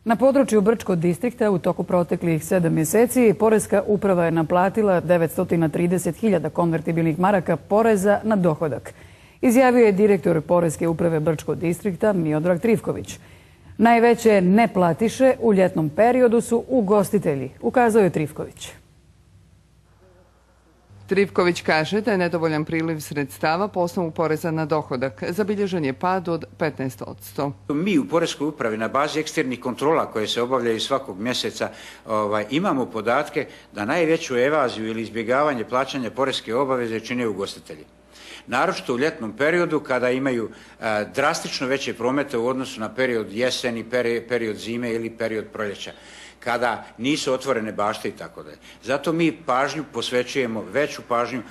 Na području Brčkog distrikta u toku proteklih 7 mjeseci Poreska uprava je naplatila 930.000 konvertibilnih maraka poreza na dohodak. Izjavio je direktor Poreske uprave Brčkog distrikta Miodrag Trivković. Najveće neplatiše u ljetnom periodu su ugostitelji, ukazao je Trivković. Trivković kaže da je nedovoljan priliv sredstava po osnovu poreza na dohodak. Zabilježen je pad od 15%. Mi u Poreskoj upravi na bazi eksternih kontrola koje se obavljaju svakog mjeseca imamo podatke da najveću evaziju ili izbjegavanje plaćanja poreske obaveze čine ugostitelji. Naročito u ljetnom periodu kada imaju drastično veće promete u odnosu na period jeseni, period zime ili period proljeća, kada nisu otvorene bašte i tako dalje. Zato mi pažnju posvećujemo, veću pažnju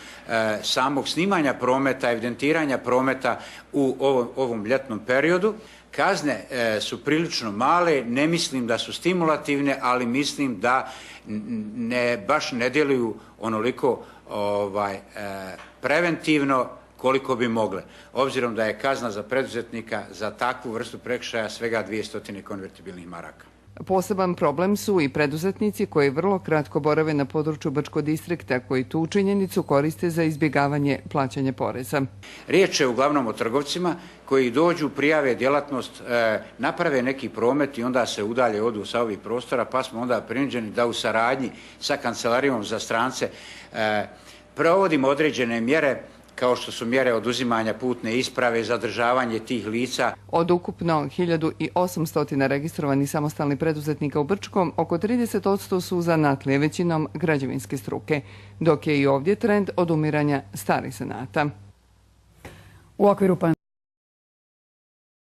samog snimanja prometa, evidentiranja prometa u ovom ljetnom periodu. Kazne su prilično male, ne mislim da su stimulativne, ali mislim da baš ne djeluju onoliko preventivno koliko bi mogle. Obzirom da je kazna za preduzetnika za takvu vrstu prekršaja svega 200 konvertibilnih maraka. Poseban problem su i preduzetnici koji vrlo kratko borave na području Brčkog distrikta, koji tu činjenicu koriste za izbjegavanje plaćanja poreza. Riječ je uglavnom o trgovcima koji dođu, prijave djelatnost, naprave neki promet i onda se udalje, odu sa ovih prostora, pa smo onda prinuđeni da u saradnji sa Kancelarijom za strance provodimo određene mjere, kao što su mjere oduzimanja putne isprave, zadržavanje tih lica. Od ukupno 1800 registrovanih samostalnih preduzetnika u Brčkom, oko 30% su zanatlije, većinom građevinske struke, dok je i ovdje trend odumiranja starih zanata. U okviru